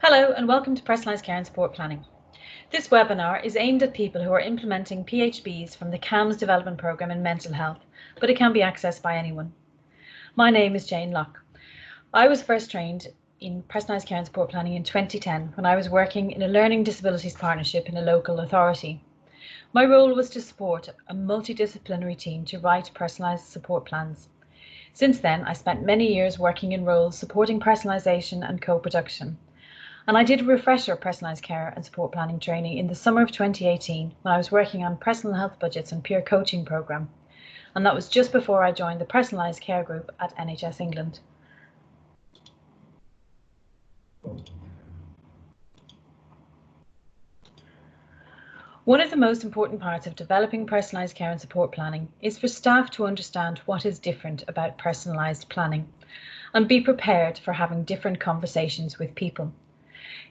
Hello and welcome to Personalised Care and Support Planning. This webinar is aimed at people who are implementing PHBs from the CAMHs Development Programme in Mental Health, but it can be accessed by anyone. My name is Jane Locke. I was first trained in Personalised Care and Support Planning in 2010 when I was working in a learning disabilities partnership in a local authority. My role was to support a multidisciplinary team to write personalised support plans. Since then, I spent many years working in roles supporting personalisation and co-production. And I did a refresher personalised care and support planning training in the summer of 2018 when I was working on personal health budgets and peer coaching programme. And that was just before I joined the personalised care group at NHS England. One of the most important parts of developing personalised care and support planning is for staff to understand what is different about personalised planning and be prepared for having different conversations with people.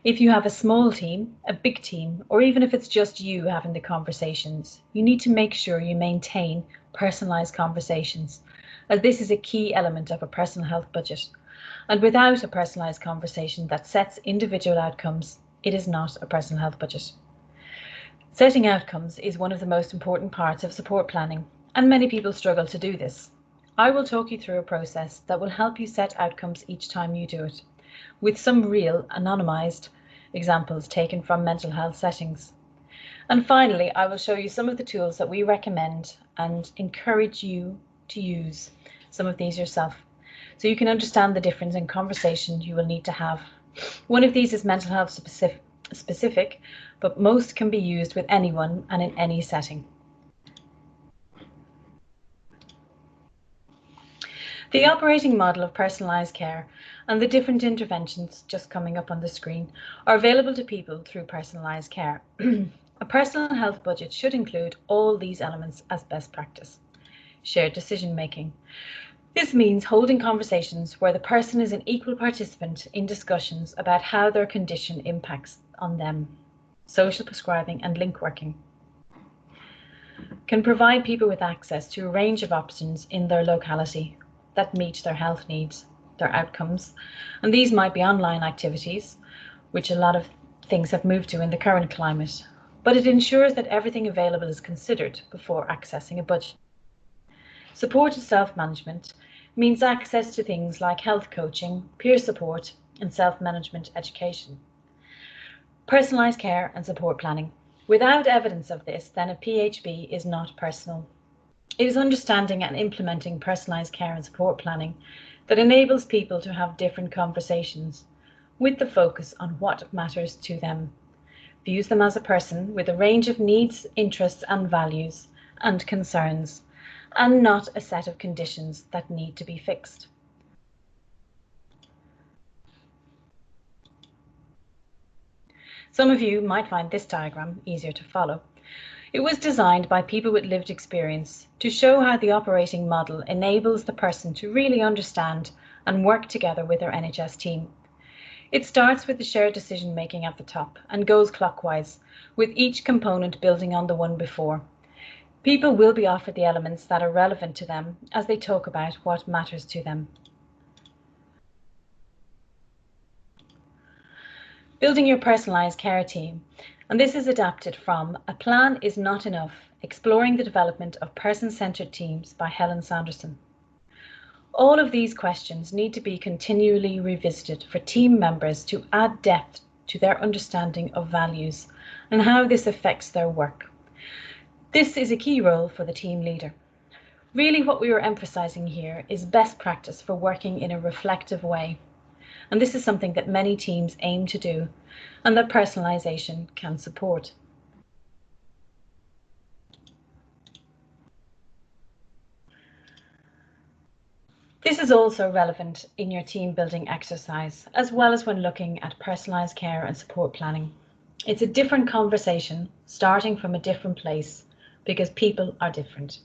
If you have a small team, a big team, or even if it's just you having the conversations, you need to make sure you maintain personalised conversations, as this is a key element of a personal health budget. And without a personalised conversation that sets individual outcomes, it is not a personal health budget. Setting outcomes is one of the most important parts of support planning, and many people struggle to do this. I will talk you through a process that will help you set outcomes each time you do it, with some real anonymised examples taken from mental health settings. And finally, I will show you some of the tools that we recommend and encourage you to use some of these yourself, so you can understand the difference in conversation you will need to have. One of these is mental health specific, but most can be used with anyone and in any setting. The operating model of personalised care and the different interventions just coming up on the screen are available to people through personalised care. A personal health budget should include all these elements as best practice. Shared decision making. This means holding conversations where the person is an equal participant in discussions about how their condition impacts on them. Social prescribing and link working can provide people with access to a range of options in their locality that meet their health needs, their outcomes, and these might be online activities, which a lot of things have moved to in the current climate, but it ensures that everything available is considered before accessing a budget. Supported self-management means access to things like health coaching, peer support, and self-management education. Personalised care and support planning. Without evidence of this, then a PHB is not personal. It is understanding and implementing personalised care and support planning that enables people to have different conversations with the focus on what matters to them, views them as a person with a range of needs, interests and values and concerns, and not a set of conditions that need to be fixed. Some of you might find this diagram easier to follow. It was designed by people with lived experience to show how the operating model enables the person to really understand and work together with their NHS team. It starts with the shared decision making at the top and goes clockwise, with each component building on the one before. People will be offered the elements that are relevant to them as they talk about what matters to them. Building your personalised care team. And this is adapted from A Plan is Not Enough, Exploring the Development of Person-Centred Teams by Helen Sanderson. All of these questions need to be continually revisited for team members to add depth to their understanding of values and how this affects their work. This is a key role for the team leader. Really what we are emphasising here is best practice for working in a reflective way. And this is something that many teams aim to do and that personalisation can support. This is also relevant in your team building exercise, as well as when looking at personalised care and support planning. It's a different conversation, starting from a different place, because people are different.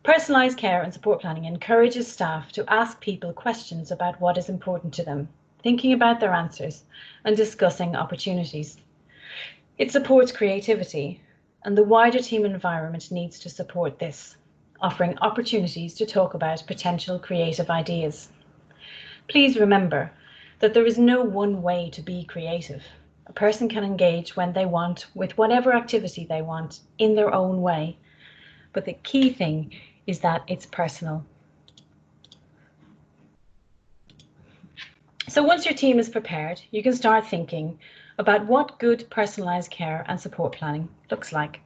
Personalised care and support planning encourages staff to ask people questions about what is important to them, thinking about their answers and discussing opportunities. It supports creativity, and the wider team environment needs to support this, offering opportunities to talk about potential creative ideas. Please remember that there is no one way to be creative. A person can engage when they want, with whatever activity they want, in their own way. But the key thing is that it's personal. So once your team is prepared, you can start thinking about what good personalised care and support planning looks like.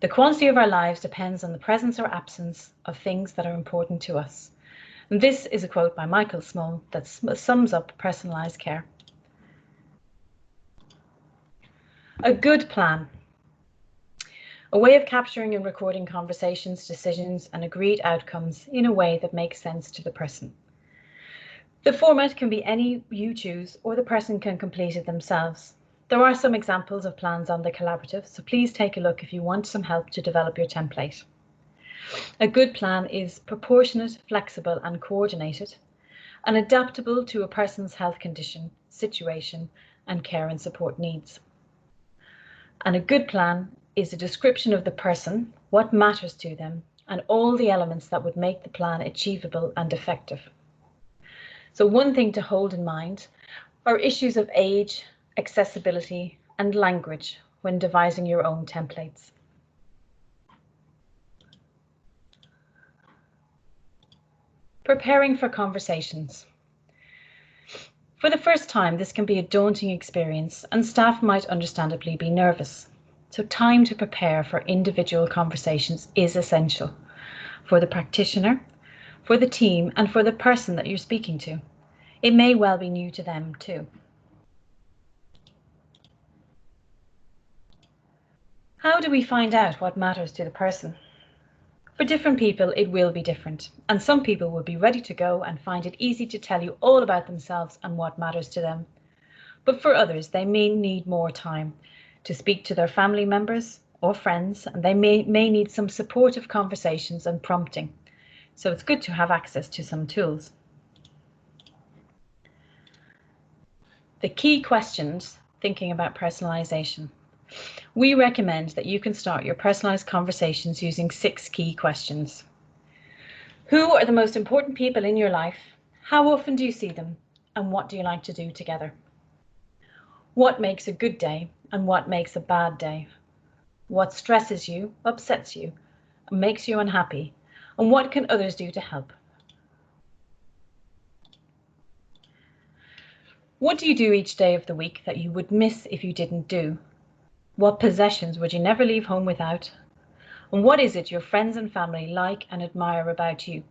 The quality of our lives depends on the presence or absence of things that are important to us. And this is a quote by Michael Small that sums up personalised care. A good plan. A way of capturing and recording conversations, decisions, and agreed outcomes in a way that makes sense to the person. The format can be any you choose, or the person can complete it themselves. There are some examples of plans on the collaborative, so please take a look if you want some help to develop your template. A good plan is proportionate, flexible, and coordinated, and adaptable to a person's health condition, situation, and care and support needs. And a good plan is a description of the person, what matters to them, and all the elements that would make the plan achievable and effective. So one thing to hold in mind are issues of age, accessibility, and language when devising your own templates. Preparing for conversations. For the first time, this can be a daunting experience, and staff might understandably be nervous. So time to prepare for individual conversations is essential for the practitioner, for the team, and for the person that you're speaking to. It may well be new to them too. How do we find out what matters to the person? For different people, it will be different, and some people will be ready to go and find it easy to tell you all about themselves and what matters to them. But for others, they may need more time to speak to their family members or friends, and they may need some supportive conversations and prompting. So it's good to have access to some tools. The key questions, thinking about personalisation. We recommend that you can start your personalised conversations using 6 key questions. Who are the most important people in your life? How often do you see them? And what do you like to do together? What makes a good day and what makes a bad day? What stresses you, upsets you, and makes you unhappy? And what can others do to help? What do you do each day of the week that you would miss if you didn't do? What possessions would you never leave home without? And what is it your friends and family like and admire about you?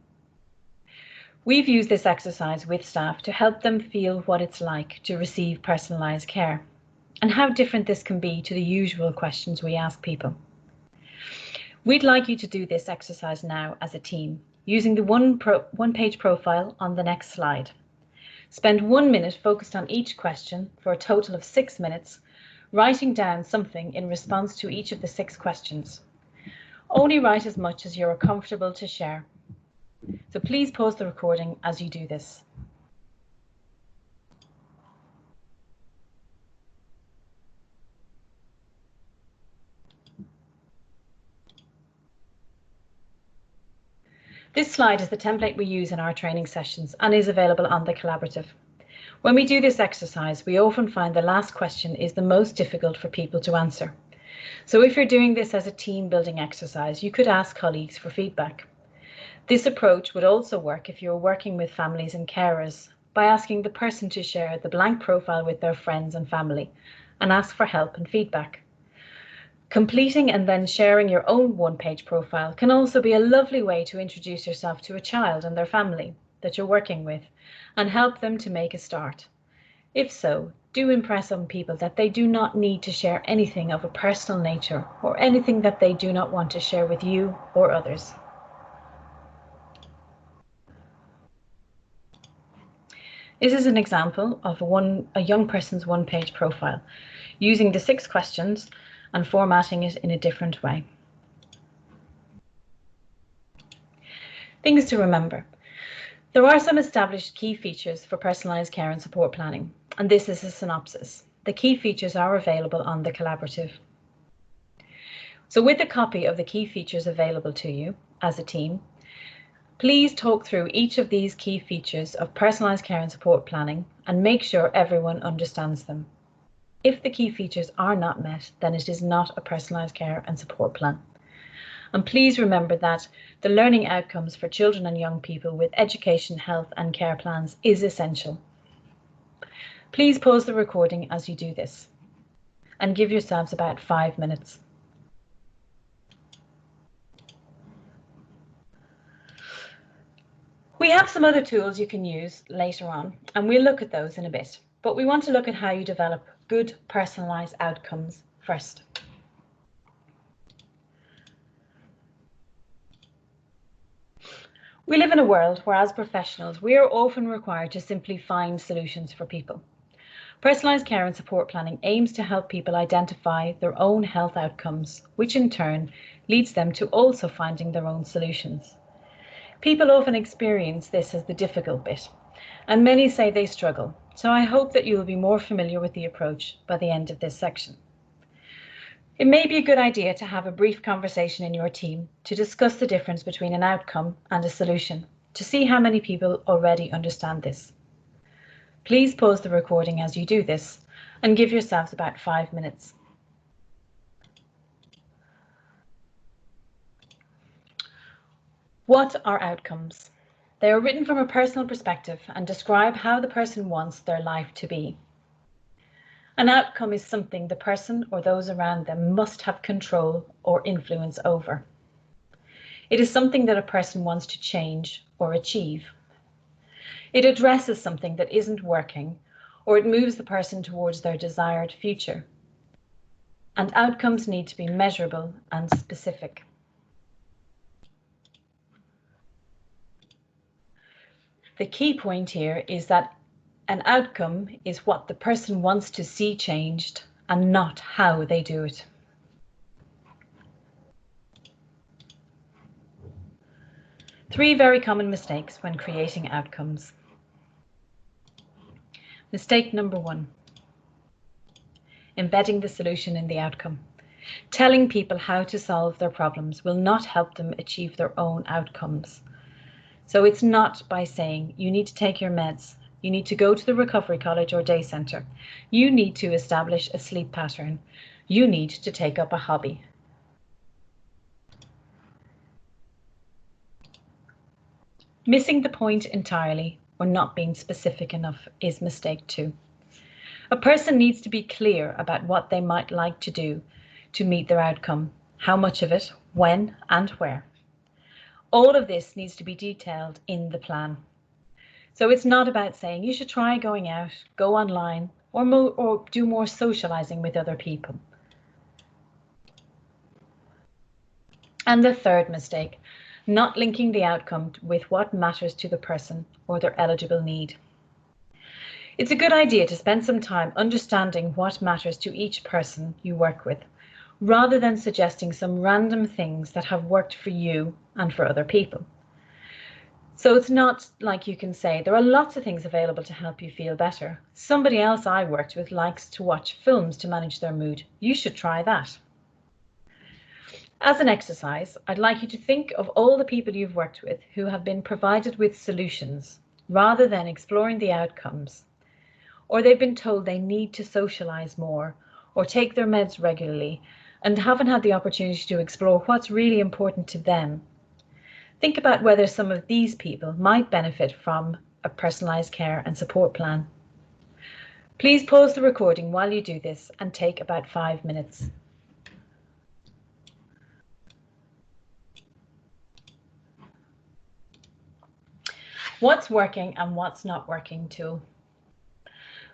We've used this exercise with staff to help them feel what it's like to receive personalised care and how different this can be to the usual questions we ask people. We'd like you to do this exercise now as a team using the one-page profile on the next slide. Spend 1 minute focused on each question for a total of 6 minutes, writing down something in response to each of the 6 questions. Only write as much as you're comfortable to share. So please pause the recording as you do this. This slide is the template we use in our training sessions and is available on the collaborative. When we do this exercise, we often find the last question is the most difficult for people to answer. So if you're doing this as a team building exercise, you could ask colleagues for feedback. This approach would also work if you're working with families and carers by asking the person to share the blank profile with their friends and family and ask for help and feedback. Completing and then sharing your own one-page profile can also be a lovely way to introduce yourself to a child and their family that you're working with and help them to make a start. If so, do impress on people that they do not need to share anything of a personal nature or anything that they do not want to share with you or others. This is an example of a young person's one-page profile, using the 6 questions and formatting it in a different way. Things to remember. There are some established key features for personalised care and support planning, and this is a synopsis. The key features are available on the collaborative. So with a copy of the key features available to you as a team, Please talk through each of these key features of personalised care and support planning and make sure everyone understands them. If the key features are not met, then it is not a personalised care and support plan. And please remember that the learning outcomes for children and young people with education, health and care plans is essential. Please pause the recording as you do this and give yourselves about 5 minutes. We have some other tools you can use later on, and we'll look at those in a bit, but we want to look at how you develop good personalised outcomes first. We live in a world where, as professionals, we are often required to simply find solutions for people. Personalised care and support planning aims to help people identify their own health outcomes, which in turn leads them to also finding their own solutions. People often experience this as the difficult bit, and many say they struggle, so I hope that you will be more familiar with the approach by the end of this section. It may be a good idea to have a brief conversation in your team to discuss the difference between an outcome and a solution, to see how many people already understand this. Please pause the recording as you do this and give yourselves about 5 minutes. What are outcomes? They are written from a personal perspective and describe how the person wants their life to be. An outcome is something the person or those around them must have control or influence over. It is something that a person wants to change or achieve. It addresses something that isn't working, or it moves the person towards their desired future. And outcomes need to be measurable and specific. The key point here is that an outcome is what the person wants to see changed and not how they do it. Three very common mistakes when creating outcomes. Mistake number 1, embedding the solution in the outcome. Telling people how to solve their problems will not help them achieve their own outcomes. So it's not by saying you need to take your meds, you need to go to the recovery college or day centre, you need to establish a sleep pattern, you need to take up a hobby. Missing the point entirely or not being specific enough is mistake 2. A person needs to be clear about what they might like to do to meet their outcome, how much of it, when and where. All of this needs to be detailed in the plan. So it's not about saying you should try going out, go online, or do more socializing with other people. And the third mistake, not linking the outcome with what matters to the person or their eligible need. It's a good idea to spend some time understanding what matters to each person you work with, rather than suggesting some random things that have worked for you and for other people. So it's not like you can say, there are lots of things available to help you feel better. Somebody else I worked with likes to watch films to manage their mood. You should try that. As an exercise, I'd like you to think of all the people you've worked with who have been provided with solutions rather than exploring the outcomes, or they've been told they need to socialize more or take their meds regularly and haven't had the opportunity to explore what's really important to them. Think about whether some of these people might benefit from a personalised care and support plan. Please pause the recording while you do this and take about 5 minutes. What's working and what's not working tool.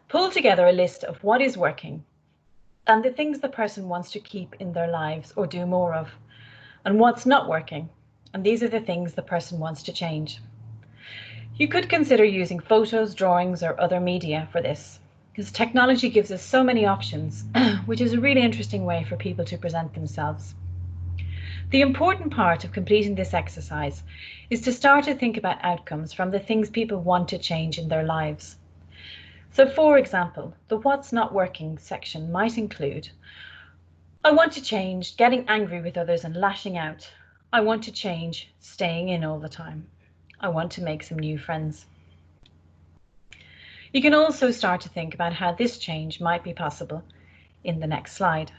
Pull together a list of what is working and the things the person wants to keep in their lives or do more of, and what's not working. And these are the things the person wants to change. You could consider using photos, drawings, or other media for this, because technology gives us so many options, which is a really interesting way for people to present themselves. The important part of completing this exercise is to start to think about outcomes from the things people want to change in their lives. So, for example, the what's not working section might include, I want to change getting angry with others and lashing out. I want to change staying in all the time. I want to make some new friends. You can also start to think about how this change might be possible in the next slide.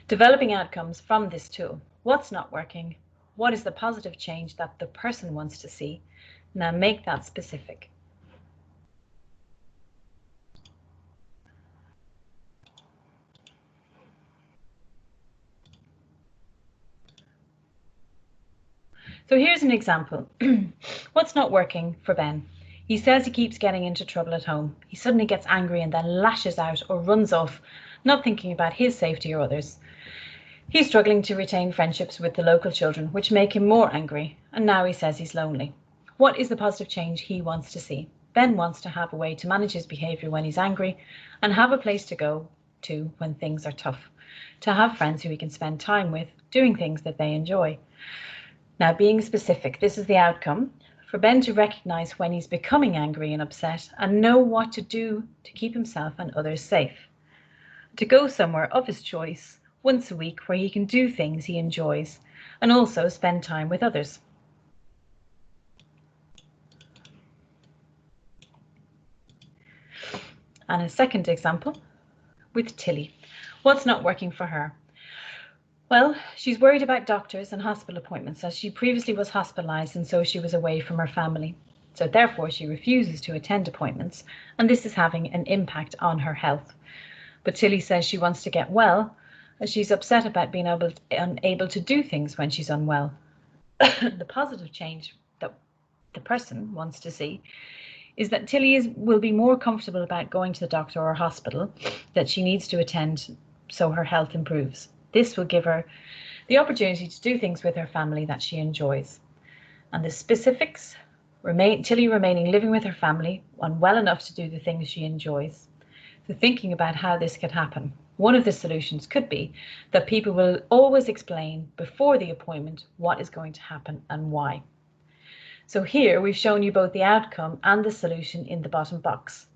Developing outcomes from this tool. What's not working? What is the positive change that the person wants to see? Now make that specific. So here's an example. What's not working for Ben? He says he keeps getting into trouble at home. He suddenly gets angry and then lashes out or runs off, not thinking about his safety or others. He's struggling to retain friendships with the local children, which make him more angry, and now he says he's lonely. What is the positive change he wants to see? Ben wants to have a way to manage his behaviour when he's angry and have a place to go to when things are tough, to have friends who he can spend time with, doing things that they enjoy. Now, being specific, this is the outcome. For Ben to recognise when he's becoming angry and upset and know what to do to keep himself and others safe. To go somewhere of his choice once a week where he can do things he enjoys and also spend time with others. And a second example with Tilly. What's not working for her? Well, she's worried about doctors and hospital appointments as she previously was hospitalised and so she was away from her family. So therefore she refuses to attend appointments and this is having an impact on her health. But Tilly says she wants to get well as she's upset about being unable to do things when she's unwell. The positive change that the person wants to see is that Tilly will be more comfortable about going to the doctor or hospital that she needs to attend so her health improves. This will give her the opportunity to do things with her family that she enjoys. And the specifics, Tilly remaining living with her family and well enough to do the things she enjoys. So thinking about how this could happen. One of the solutions could be that people will always explain before the appointment what is going to happen and why. So here we've shown you both the outcome and the solution in the bottom box.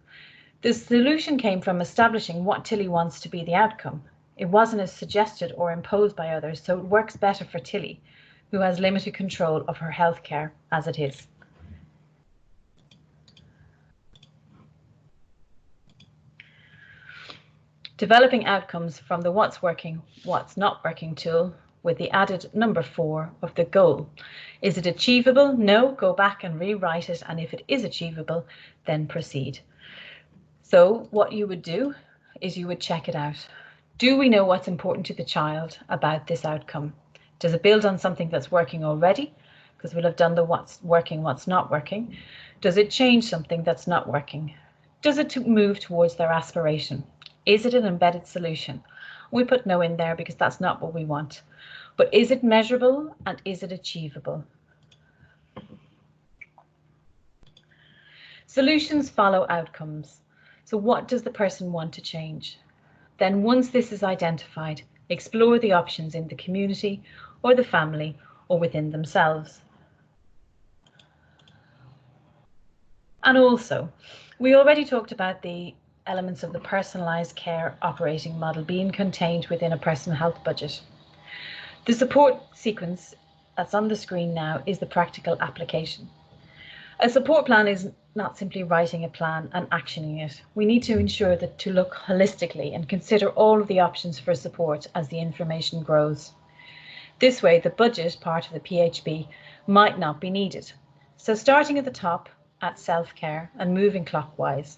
The solution came from establishing what Tilly wants to be the outcome. It wasn't as suggested or imposed by others, so it works better for Tilly, who has limited control of her healthcare as it is. Developing outcomes from the what's working, what's not working tool with the added number 4 of the goal. Is it achievable? No, go back and rewrite it, and if it is achievable, then proceed. So what you would do is you would check it out. Do we know what's important to the child about this outcome? Does it build on something that's working already? Because we'll have done the what's working, what's not working. Does it change something that's not working? Does it move towards their aspiration? Is it an embedded solution? We put no in there because that's not what we want. But is it measurable and is it achievable? Solutions follow outcomes. So what does the person want to change? Then once this is identified, explore the options in the community or the family or within themselves. And also, we already talked about the elements of the personalised care operating model being contained within a personal health budget. The support sequence that's on the screen now is the practical application. A support plan is not simply writing a plan and actioning it. We need to ensure that to look holistically and consider all of the options for support as the information grows. This way, the budget part of the PHB might not be needed. So starting at the top at self-care and moving clockwise,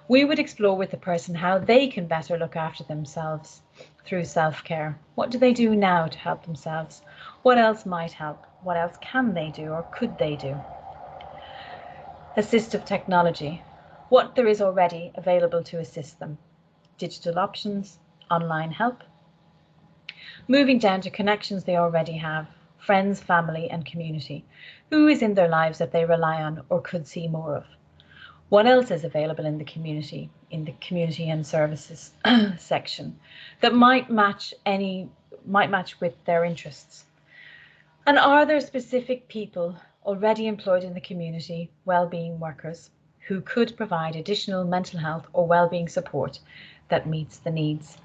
we would explore with the person how they can better look after themselves through self-care. What do they do now to help themselves? What else might help? What else can they do or could they do? Assistive technology, what there is already available to assist them. Digital options, online help. Moving down to connections they already have, friends, family and community. Who is in their lives that they rely on or could see more of? What else is available in the community and services section that might match with their interests? And are there specific people already employed in the community, well-being workers, who could provide additional mental health or well-being support that meets the needs?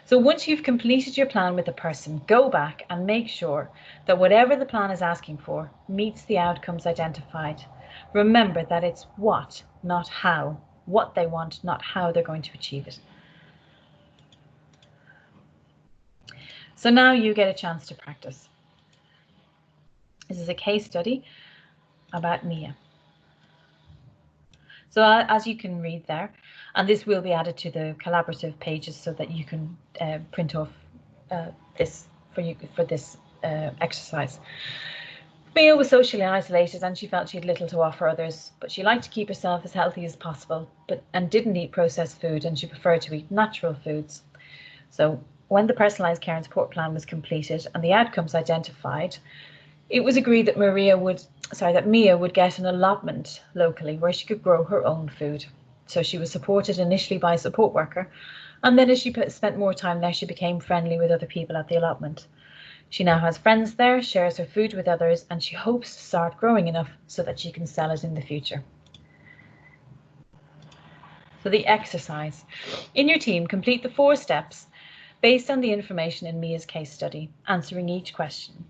So once you've completed your plan with the person, go back and make sure that whatever the plan is asking for meets the outcomes identified. Remember that it's what, not how. What they want, not how they're going to achieve it. So now you get a chance to practice. This is a case study about Mia. So as you can read there, and this will be added to the collaborative pages so that you can print off this for this exercise. Mia was socially isolated and she felt she had little to offer others, but she liked to keep herself as healthy as possible, and didn't eat processed food, and she preferred to eat natural foods. So when the personalised care and support plan was completed and the outcomes identified, it was agreed that Mia would get an allotment locally where she could grow her own food. So she was supported initially by a support worker, and then as she spent more time there, she became friendly with other people at the allotment. She now has friends there, shares her food with others, and she hopes to start growing enough so that she can sell it in the future. So the exercise. In your team, complete the 4 steps based on the information in Mia's case study, answering each question.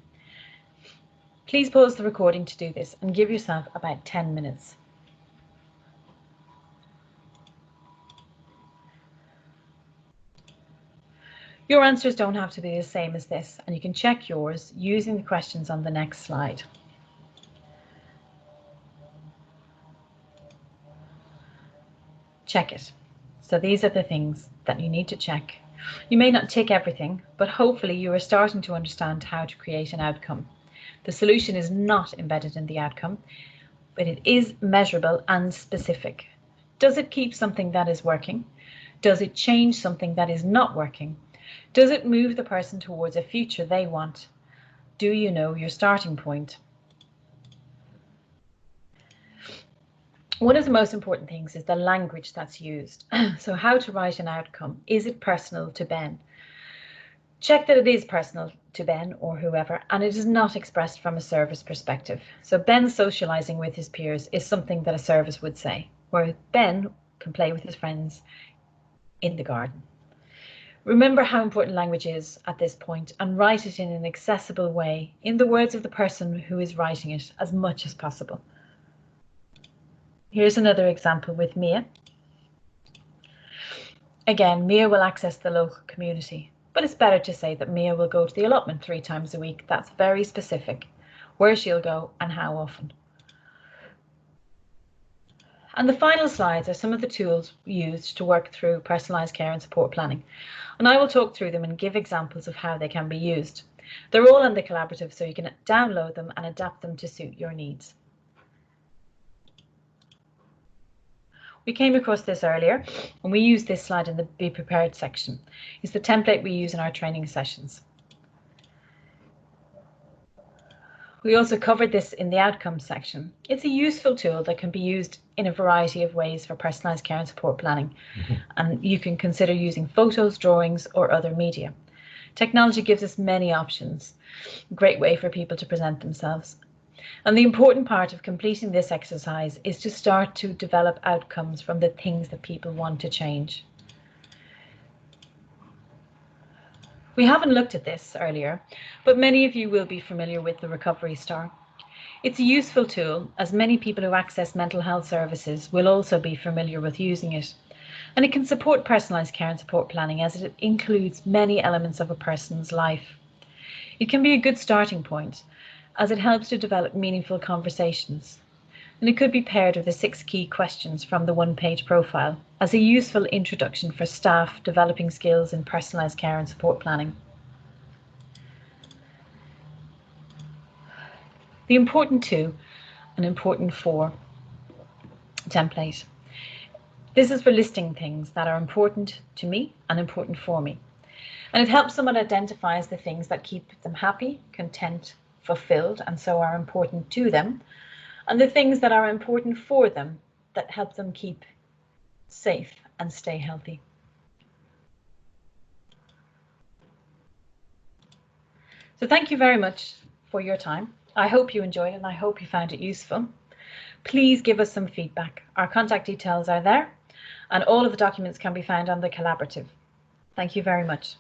Please pause the recording to do this and give yourself about 10 minutes. Your answers don't have to be the same as this, and you can check yours using the questions on the next slide. Check it. So these are the things that you need to check. You may not tick everything, but hopefully you are starting to understand how to create an outcome. The solution is not embedded in the outcome, but it is measurable and specific. Does it keep something that is working? Does it change something that is not working? Does it move the person towards a future they want? Do you know your starting point? One of the most important things is the language that's used. So how to write an outcome. Is it personal to Ben? Check that it is personal to Ben or whoever, and it is not expressed from a service perspective. So Ben socialising with his peers is something that a service would say, where Ben can play with his friends in the garden. Remember how important language is at this point, and write it in an accessible way, in the words of the person who is writing it, as much as possible. Here's another example with Mia. Again, Mia will access the local community, but it's better to say that Mia will go to the allotment 3 times a week. That's very specific, where she'll go and how often. And the final slides are some of the tools used to work through personalised care and support planning. And I will talk through them and give examples of how they can be used. They're all in the collaborative, so you can download them and adapt them to suit your needs. We came across this earlier, and we used this slide in the Be Prepared section. It's the template we use in our training sessions. We also covered this in the outcomes section. It's a useful tool that can be used in a variety of ways for personalised care and support planning. And you can consider using photos, drawings, or other media. Technology gives us many options, a great way for people to present themselves. And the important part of completing this exercise is to start to develop outcomes from the things that people want to change. We haven't looked at this earlier, but many of you will be familiar with the Recovery Star. It's a useful tool, as many people who access mental health services will also be familiar with using it. And it can support personalised care and support planning, as it includes many elements of a person's life. It can be a good starting point, as it helps to develop meaningful conversations. And it could be paired with the 6 key questions from the 1-page profile as a useful introduction for staff developing skills in personalised care and support planning. The important 2 and important 4 template. This is for listing things that are important to me and important for me. And it helps someone identify the things that keep them happy, content, fulfilled, and so are important to them, and the things that are important for them that help them keep safe and stay healthy. So thank you very much for your time. I hope you enjoyed it and I hope you found it useful. Please give us some feedback. Our contact details are there, and all of the documents can be found on the collaborative. Thank you very much.